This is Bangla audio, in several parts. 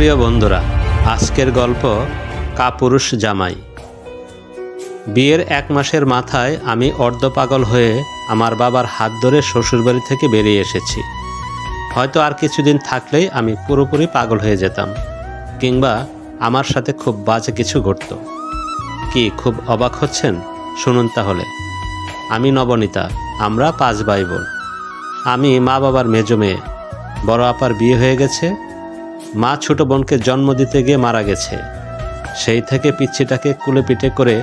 প্রিয় বন্ধুরা, আজকের গল্প কাপুরুষ জামাই। বিয়ের 1 মাসের মাথায় আমি অর্ধপাগল হয়ে আমার বাবার হাত ধরে শ্বশুরবাড়ি থেকে বেরিয়ে এসেছি। হয়তো আর কিছুদিন থাকলেই আমি পুরোপুরি পাগল হয়ে যেতাম, কিংবা আমার সাথে খুব বাজে কিছু ঘটত। কি খুব অবাক হচ্ছেন? শুনুন তাহলে। আমি নবনীতা, আমরা 5 ভাই বোন। আমি মা বাবার মেজো মেয়ে। বড় আপার বিয়ে হয়ে গেছে। মা ছোট বোনকে জন্ম দিতে গিয়ে মারা গেছে। সেই থেকে পিচ্ছিটাকে কুলে পিঠে করে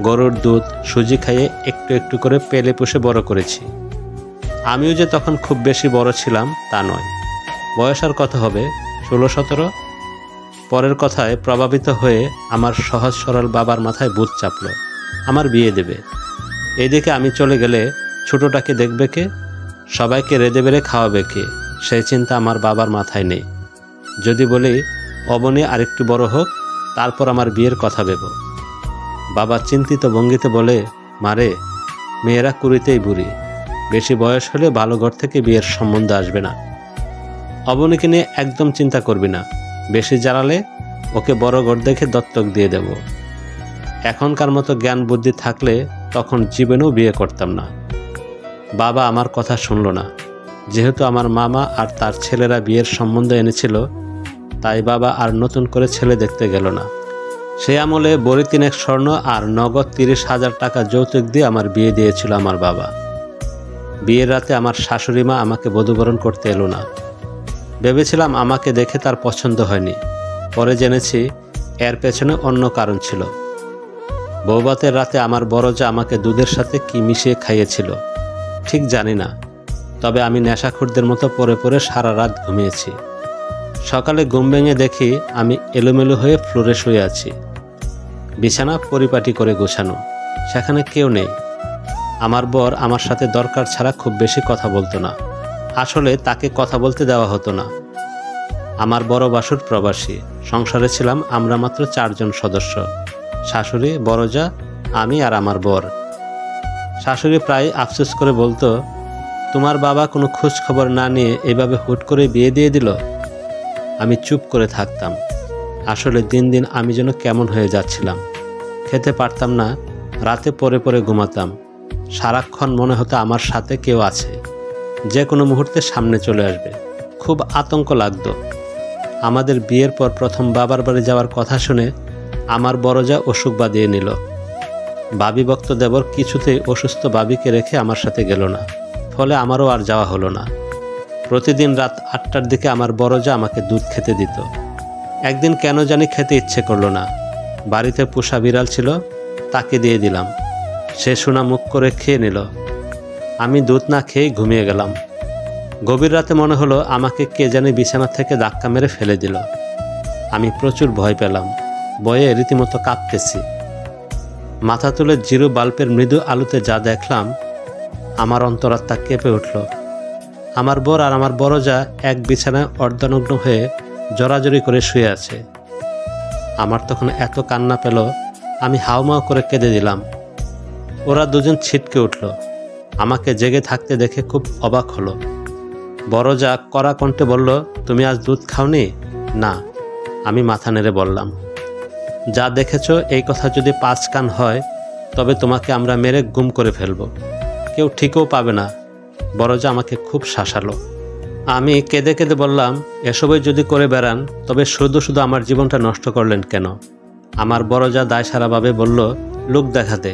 গরুর দুধ সুজি খাইয়ে একটু একটু করে পেলে পুষে বড় করেছি। আমিও যে তখন খুব বেশি বড় ছিলাম তা নয়। বয়স আর কত হবে, 16-17। পরের কথায় প্রভাবিত হয়ে আমার সহজ সরল বাবার মাথায় ভূত চাপল, আমার বিয়ে দেবে। এদিকে আমি চলে গেলে ছোটটাকে দেখবে কে, সবাইকে রেঁধে বেড়ে খাওয়াবে কে, সেই চিন্তা আমার বাবার মাথায় নেই। যদি বলি অবনী আরেকটু বড় হোক, তারপর আমার বিয়ের কথা ভেব। বাবা চিন্তিত ভঙ্গিতে বলে, মারে, মেয়েরা কুড়িতেই বুড়ি, বেশি বয়স হলে ভালো ঘর থেকে বিয়ের সম্বন্ধ আসবে না। অবনীকে নিয়ে একদম চিন্তা করবি না, বেশি জ্বালালে ওকে বড় ঘর দেখে দত্তক দিয়ে দেব। এখনকার মতো জ্ঞান বুদ্ধি থাকলে তখন জীবনেও বিয়ে করতাম না। বাবা আমার কথা শুনল না। যেহেতু আমার মামা আর তার ছেলেরা বিয়ের সম্বন্ধ এনেছিল, তাই বাবা আর নতুন করে ছেলে দেখতে গেল না। সে আমলে বড়ি 3 স্বর্ণ আর নগদ 30,000 টাকা যৌতুক দিয়ে আমার বিয়ে দিয়েছিল আমার বাবা। বিয়ের রাতে আমার শাশুড়ি মা আমাকে বধূবরণ করতে এলো না। ভেবেছিলাম আমাকে দেখে তার পছন্দ হয়নি। পরে জেনেছি এর পেছনে অন্য কারণ ছিল। বৌভাতের রাতে আমার বড় যা আমাকে দুধের সাথে কি মিশিয়ে খাইয়েছিল ঠিক জানি না, তবে আমি নেশাখোরদের মতো পড়ে পড়ে সারা রাত ঘুমিয়েছি। সকালে ঘুম ভেঙে দেখি আমি এলোমেলো হয়ে ফ্লোরে শুয়ে আছি। বিছানা পরিপাটি করে গোছানো, সেখানে কেউ নেই। আমার বর আমার সাথে দরকার ছাড়া খুব বেশি কথা বলতো না। আসলে তাকে কথা বলতে দেওয়া হতো না। আমার বড় বাসুর প্রবাসী, সংসারে ছিলাম আমরা মাত্র 4 জন সদস্য, শাশুড়ি, বড় যা, আমি আর আমার বর। শাশুড়ি প্রায় আফসোস করে বলতো, তোমার বাবা কোনো খোঁজ খবর না নিয়ে এভাবে হুট করে বিয়ে দিয়ে দিল। আমি চুপ করে থাকতাম। আসলে দিন দিন আমি যেন কেমন হয়ে যাচ্ছিলাম। খেতে পারতাম না, রাতে পরে পরে ঘুমাতাম। সারাক্ষণ মনে হতো আমার সাথে কেউ আছে, যে কোনো মুহূর্তে সামনে চলে আসবে। খুব আতঙ্ক লাগতো। আমাদের বিয়ের পর প্রথম বাবার বাড়ি যাওয়ার কথা শুনে আমার বড় যা অসুখ বাঁধিয়ে নিল। বাবি ভক্ত দেবর কিছুতেই অসুস্থ বাবিকে রেখে আমার সাথে গেল না, ফলে আমারও আর যাওয়া হলো না। প্রতিদিন রাত 8টার দিকে আমার বড় যা আমাকে দুধ খেতে দিত। একদিন কেন জানি খেতে ইচ্ছে করলো না। বাড়িতে পোষা বিড়াল ছিল, তাকে দিয়ে দিলাম। সে সোনা মুখ করে খেয়ে নিল। আমি দুধ না খেয়ে ঘুমিয়ে গেলাম। গভীর রাতে মনে হলো আমাকে কে জানি বিছানা থেকে ধাক্কা মেরে ফেলে দিল। আমি প্রচুর ভয় পেলাম, ভয়ে রীতিমতো কাঁপতেছি। মাথা তুলে জিরো বাল্বের মৃদু আলোতে যা দেখলাম, আমার অন্তরাত্মা কেঁপে উঠল। আমার বর আর আমার বড় যা এক বিছানায় অর্ধনগ্ন হয়ে জড়াজড়ি করে শুয়ে আছে। আমার তখন এত কান্না পেল, আমি হাউমাউ করে কেঁদে দিলাম। ওরা দুজন ছিটকে উঠল। আমাকে জেগে থাকতে দেখে খুব অবাক হলো। বড় যা কড়া কণ্ঠে বলল, তুমি আজ দুধ খাওনি? না, আমি মাথা নেড়ে বললাম। যা দেখেছ এই কথা যদি 5 কান হয়, তবে তোমাকে আমরা মেরে গুম করে ফেলব, কেউ ঠিকও পাবে না। বড় যা আমাকে খুব শাসালো। আমি কেঁদে কেঁদে বললাম, এসবই যদি করে বেড়ান তবে শুধু শুধু আমার জীবনটা নষ্ট করলেন কেন? আমার বড় যা দায়সারাভাবে বলল, লোক দেখাতে।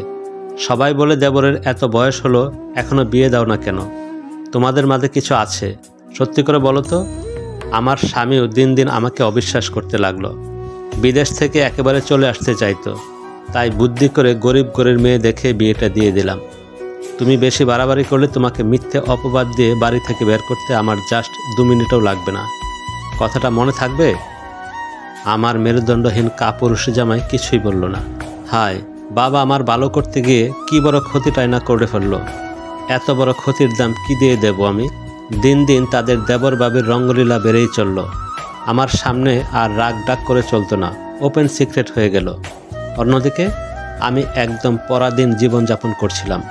সবাই বলে দেবরের এত বয়স হলো, এখনো বিয়ে দাও না কেন? তোমাদের মাঝে কিছু আছে, সত্যি করে বলো তো। আমার স্বামীও দিন দিন আমাকে অবিশ্বাস করতে লাগলো। বিদেশ থেকে একেবারে চলে আসতে চাইতো। তাই বুদ্ধি করে গরিব ঘরের মেয়ে দেখে বিয়েটা দিয়ে দিলাম। তুমি বেশি বাড়াবাড়ি করলে তোমাকে মিথ্যে অপবাদ দিয়ে বাড়ি থেকে বের করতে আমার জাস্ট 2 মিনিটও লাগবে না। কথাটা মনে থাকবে? আমার মেরুদণ্ডহীন কাপুরুষ জামাই কিছুই বলল না। হায়, বাবা আমার ভালো করতে গিয়ে কি বড় ক্ষতিটাই না করে ফেললো। এত বড় ক্ষতির দাম কি দিয়ে দেব আমি? দিন দিন তাদের দেবর বাবির রঙ্গলীলা বেড়েই চলল। আমার সামনে আর রাগ ডাক করে চলতো না, ওপেন সিক্রেট হয়ে গেল। অন্যদিকে আমি একদম পরাধীন জীবনযাপন করছিলাম।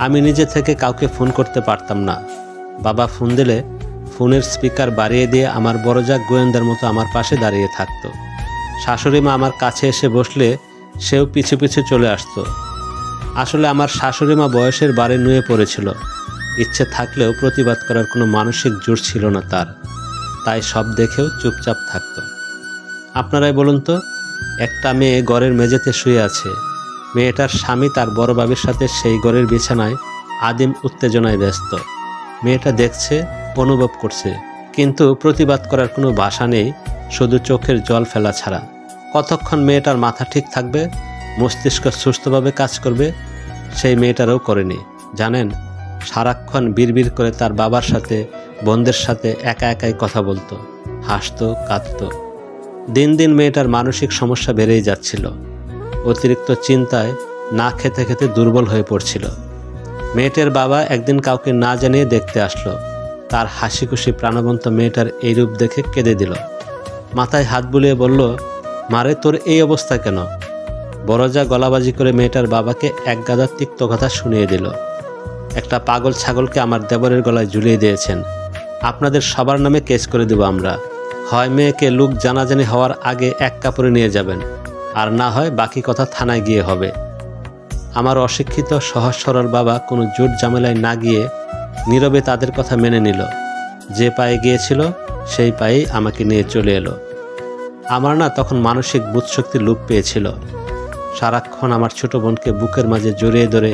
আমি নিজে থেকে কাউকে ফোন করতে পারতাম না। বাবা ফোন দিলে ফোনের স্পিকার বাড়িয়ে দিয়ে আমার বড়জা গোয়েন্দার মতো আমার পাশে দাঁড়িয়ে থাকতো। শাশুড়ি মা আমার কাছে এসে বসলে সেও পিছু পিছু চলে আসতো। আসলে আমার শাশুড়ি মা বয়সের বারে নুয়ে পড়েছিল। ইচ্ছে থাকলেও প্রতিবাদ করার কোনো মানসিক জোর ছিল না তার, তাই সব দেখেও চুপচাপ থাকতো। আপনারাই বলুন তো, একটা মেয়ে ঘরের মেঝেতে শুয়ে আছে, মেয়েটার স্বামী তার বড় বাবির সাথে সেই ঘরের বিছানায় আদিম উত্তেজনায় ব্যস্ত। মেয়েটা দেখছে, অনুভব করছে, কিন্তু প্রতিবাদ করার কোনো ভাষা নেই, শুধু চোখের জল ফেলা ছাড়া। কতক্ষণ মেয়েটার মাথা ঠিক থাকবে, মস্তিষ্ক সুস্থভাবে কাজ করবে, সেই মেয়েটারও করেনি। জানেন, সারাক্ষণ বিড়বিড় করে তার বাবার সাথে, বোনদের সাথে একা একাই কথা বলতো, হাসতো, কাঁদতো। দিন দিন মেয়েটার মানসিক সমস্যা বেড়েই যাচ্ছিল। অতিরিক্ত চিন্তায় না খেতে খেতে দুর্বল হয়ে পড়ছিল। মেয়েটার বাবা একদিন কাউকে না জানিয়ে দেখতে আসলো। তার হাসি খুশি প্রাণবন্ত মেয়েটার এই রূপ দেখে কেঁদে দিল। মাথায় হাত বুলিয়ে বলল, মারে, তোর এই অবস্থা কেন? বড়জা গলাবাজি করে মেয়েটার বাবাকে এক গাদা তিক্ত কথা শুনিয়ে দিল। একটা পাগল ছাগলকে আমার দেবরের গলায় ঝুলিয়ে দিয়েছেন, আপনাদের সবার নামে কেস করে দেব আমরা। হয় মেয়েকে লোক জানাজানি হওয়ার আগে এক কাপড়ে নিয়ে যাবেন, আর না হয় বাকি কথা থানায় গিয়ে হবে। আমার অশিক্ষিত সহজ সরল বাবা কোনো জোট ঝামেলায় না গিয়ে নীরবে তাদের কথা মেনে নিল। যে পায়ে গিয়েছিল সেই পায়েই আমাকে নিয়ে চলে এলো। আমার না তখন মানসিক বুধশক্তি লোপ পেয়েছিল। সারাক্ষণ আমার ছোট বোনকে বুকের মাঝে জড়িয়ে ধরে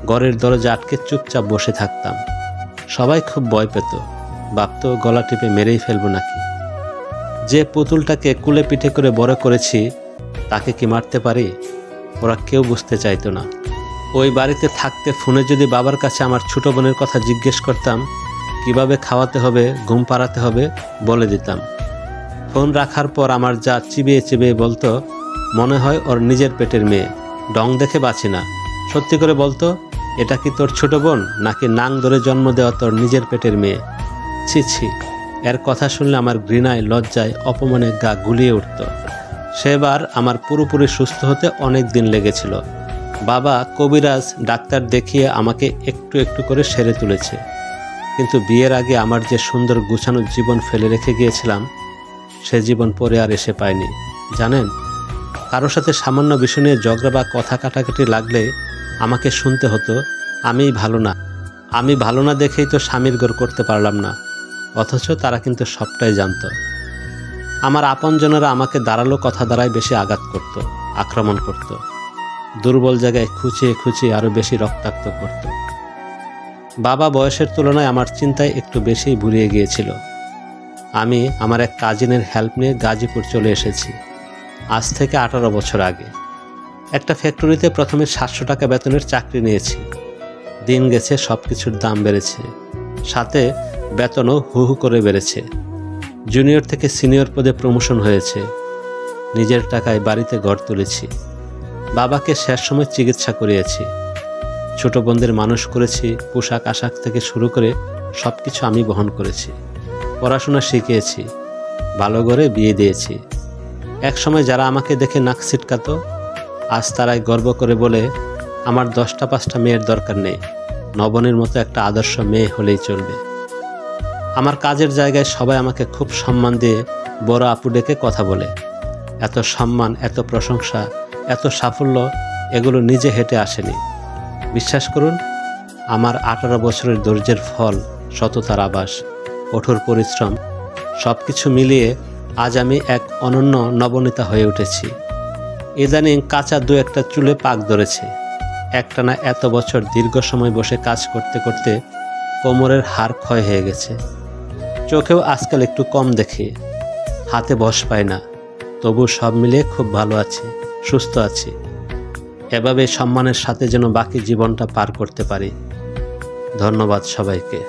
ঘরের দরজা আটকে চুপচাপ বসে থাকতাম। সবাই খুব ভয় পেত, ভাবতো গলা টিপে মেরেই ফেলবো নাকি। যে পুতুলটাকে কুলে পিঠে করে বড় করেছি তাকে কি মারতে পারি? ওরা কেউ বুঝতে চাইতো না। ওই বাড়িতে থাকতে ফোনে যদি বাবার কাছে আমার ছোট বোনের কথা জিজ্ঞেস করতাম, কিভাবে খাওয়াতে হবে, ঘুম পাড়াতে হবে, বলে দিতাম। ফোন রাখার পর আমার যা চিবিয়ে চিবিয়ে বলতো, মনে হয় ওর নিজের পেটের মেয়ে, ডং দেখে বাঁচি না। সত্যি করে বলতো, এটা কি তোর ছোট বোন নাকি নাং ধরে জন্ম দেওয়া তোর নিজের পেটের মেয়ে? ছি ছি, এর কথা শুনলে আমার ঘৃণায়, লজ্জায়, অপমানে গা গুলিয়ে উঠত। সেবার আমার পুরোপুরি সুস্থ হতে অনেক দিন লেগেছিল। বাবা কবিরাজ ডাক্তার দেখিয়ে আমাকে একটু একটু করে সেরে তুলেছে। কিন্তু বিয়ের আগে আমার যে সুন্দর গুছানো জীবন ফেলে রেখে গিয়েছিলাম, সে জীবন পরে আর এসে পায়নি। জানেন, কারোর সাথে সামান্য বিষয় নিয়ে ঝগড়া বা কথা কাটাকাটি লাগলে আমাকে শুনতে হতো, আমি ভালো না দেখেই তো স্বামীর ঘর করতে পারলাম না। অথচ তারা কিন্তু সবটাই জানত। আমার আপনজনেরা আমাকে দাঁড়ালো কথা দ্বারাই বেশি আঘাত করত, আক্রমণ করত, দুর্বল জায়গায় খুঁচিয়ে খুঁচিয়ে আরও বেশি রক্তাক্ত করত। বাবা বয়সের তুলনায় আমার চিন্তায় একটু বেশিই বুড়িয়ে গিয়েছিল। আমি আমার এক কাজিনের হেল্প নিয়ে গাজীপুর চলে এসেছি আজ থেকে 18 বছর আগে। একটা ফ্যাক্টরিতে প্রথমে 700 টাকা বেতনের চাকরি নিয়েছি। দিন গেছে, সব কিছুর দাম বেড়েছে, সাথে বেতনও হু হু করে বেড়েছে। জুনিয়র থেকে সিনিয়র পদে প্রমোশন হয়েছে। নিজের টাকায় বাড়িতে ঘর তুলেছি। বাবাকে শেষ সময় চিকিৎসা করিয়েছি। ছোট বোনদের মানুষ করেছি। পোশাক আশাক থেকে শুরু করে সব কিছু আমি বহন করেছি। পড়াশোনা শিখিয়েছি, ভালো ঘরে বিয়ে দিয়েছি। এক সময় যারা আমাকে দেখে নাক ছিটকাতো, আজ তারাই গর্ব করে বলে, আমার 10টা 5টা মেয়ের দরকার নেই, নবনীর মতো একটা আদর্শ মেয়ে হলেই চলবে। আমার কাজের জায়গায় সবাই আমাকে খুব সম্মান দিয়ে বড় আপু ডেকে কথা বলে। এত সম্মান, এত প্রশংসা, এত সাফল্য, এগুলো নিজে হেঁটে আসেনি। বিশ্বাস করুন, আমার 18 বছরের ধৈর্যের ফল, সততার আভাস, কঠোর পরিশ্রম, সব কিছু মিলিয়ে আজ আমি এক অনন্য নবনীতা হয়ে উঠেছি। ইদানিং কাঁচা 2-1টা চুলে পাক ধরেছে। একটানা এত বছর দীর্ঘ সময় বসে কাজ করতে করতে কোমরের হাড় ক্ষয় হয়ে গেছে। চোখেও আজকাল একটু কম দেখি, হাতে বশ পাই না। তবু সব মিলিয়ে খুব ভালো আছি, সুস্থ আছি। এভাবে সম্মানের সাথে যেন বাকি জীবনটা পার করতে পারি। ধন্যবাদ সবাইকে।